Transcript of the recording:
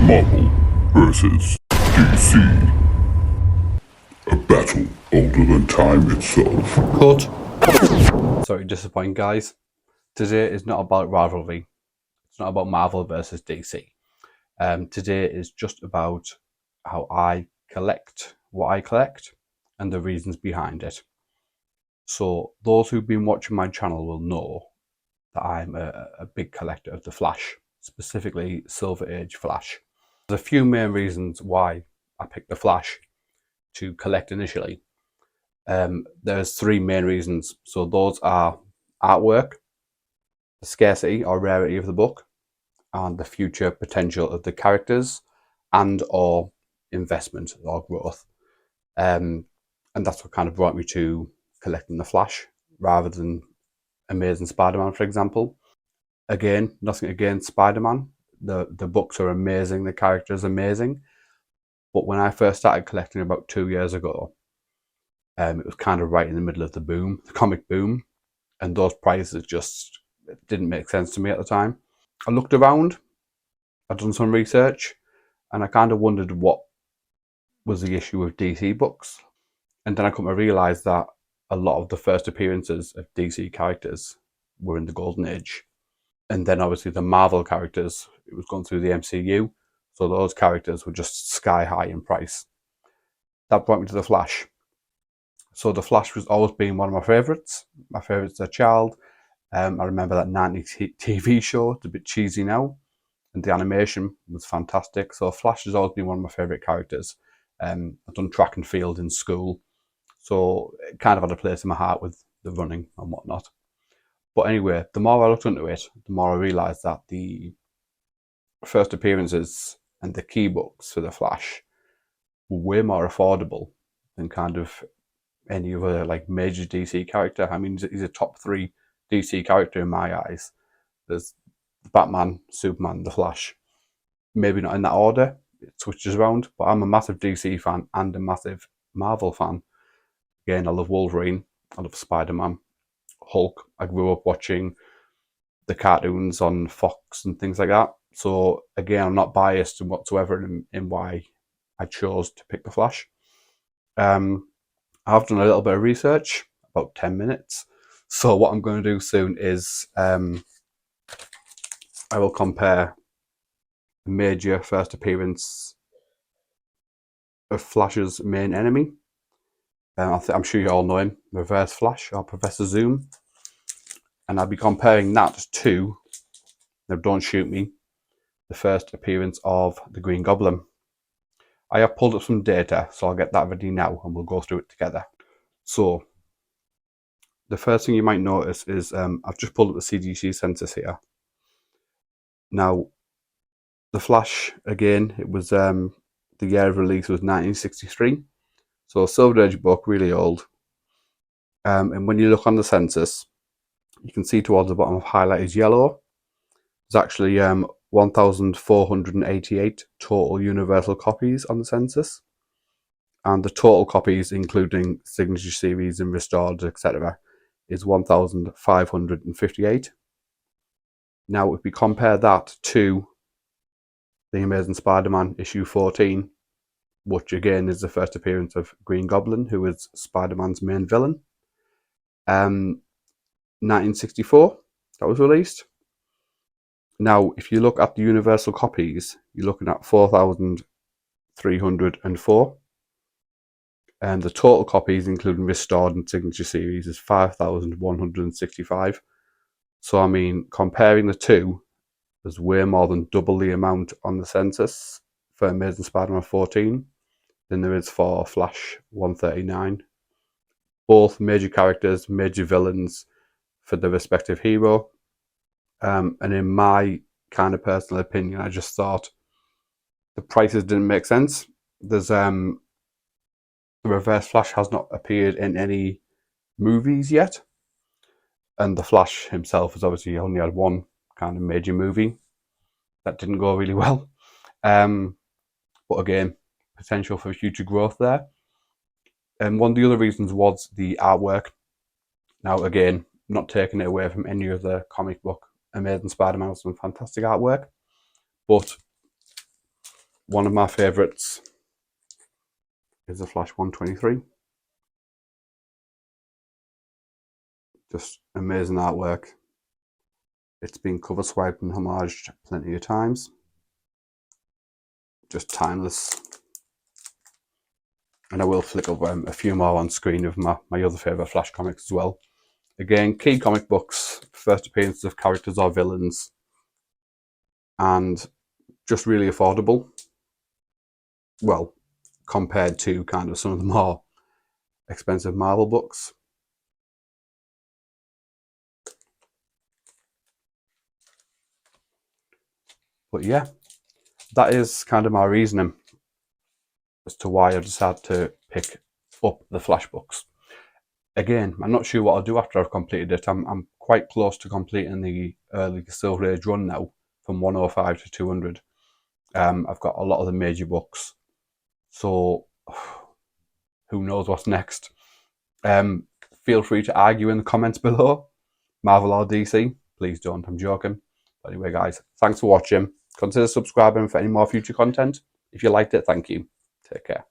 Marvel vs. DC. A battle older than time itself. Cut. Sorry, disappointing guys. Today is not about rivalry. It's not about Marvel versus DC. Today is just about how I collect what I collect and the reasons behind it. So those who've been watching my channel will know that I'm a big collector of the Flash, specifically Silver Age Flash. There's a few main reasons why I picked the Flash to collect initially. There's three main reasons. So those are artwork, the scarcity or rarity of the book, and the future potential of the characters and or investment or growth. And that's what kind of brought me to collecting the Flash rather than Amazing Spider-Man, for example. Again, nothing against Spider-Man. The books are amazing, the characters are amazing. But when I first started collecting about 2 years ago, it was kind of right in the middle of the boom, the comic boom, and those prices just didn't make sense to me at the time. I looked around, I'd done some research, and I kind of wondered what was the issue with DC books. And then I come to realise that a lot of the first appearances of DC characters were in the Golden Age. And then obviously the Marvel characters, it was going through the MCU, so those characters were just sky high in price. That brought me to the Flash. So the Flash was always been one of my favourites. My favourites as a child. I remember that 90s TV show. It's a bit cheesy now, and the animation was fantastic. So Flash has always been one of my favourite characters. I've done track and field in school, so it kind of had a place in my heart with the running and whatnot. But anyway, the more I looked into it, the more I realised that the first appearances and the key books for the Flash were way more affordable than kind of any other like major DC character. I mean, he's a top 3 DC character in my eyes. There's Batman, Superman, the Flash. Maybe not in that order, it switches around, but I'm a massive DC fan and a massive Marvel fan. Again, I love Wolverine, I love Spider-Man, Hulk. I grew up watching the cartoons on Fox and things like that. So again, I'm not biased whatsoever in why I chose to pick the Flash. I've done a little bit of research, about 10 minutes. So what I'm going to do soon is I will compare the major first appearance of Flash's main enemy. I'm sure you all know him, Reverse Flash or Professor Zoom. And I'll be comparing that to, now don't shoot me, the first appearance of the Green Goblin. I have pulled up some data, so I'll get that ready now and we'll go through it together. So, the first thing you might notice is I've just pulled up the CGC census here. Now, the Flash, again, it was the year of release was 1963. So, Silver Age book, really old. And when you look on the census, you can see towards the bottom of highlighted yellow, there's actually 1,488 total universal copies on the census. And the total copies, including signature series and restored, etc., is 1,558. Now, if we compare that to The Amazing Spider-Man issue 14, which again is the first appearance of Green Goblin, who is Spider-Man's main villain, 1964, that was released. Now, if you look at the universal copies, you're looking at 4,304. And the total copies, including restored and signature series, is 5,165. So, I mean, comparing the two, there's way more than double the amount on the census for Amazing Spider-Man 14 than there is for Flash 139. Both major characters, major villains for the respective hero. And in my kind of personal opinion, I just thought the prices didn't make sense. There's the Reverse Flash has not appeared in any movies yet, and the Flash himself has obviously only had one kind of major movie that didn't go really well. But again, potential for future growth there. And one of the other reasons was the artwork. Now, again, not taking it away from any of the comic book Amazing Spider-Man, some fantastic artwork, but one of my favourites is the Flash 123. Just amazing artwork. It's been cover swiped and homaged plenty of times. Just timeless. And I will flick up a few more on screen of my other favourite Flash comics as well. Again, key comic books, first appearances of characters or villains, and just really affordable. Well, compared to kind of some of the more expensive Marvel books. But yeah, that is kind of my reasoning as to why I decided to pick up the Flash books. Again, I'm not sure what I'll do after I've completed it. I'm quite close to completing the early Silver Age run now, from 105 to 200. I've got a lot of the major books, so who knows what's next. Feel free to argue in the comments below. Marvel or DC? Please don't, I'm joking. But anyway guys, thanks for watching. Consider subscribing for any more future content. If you liked it, thank you. Take care.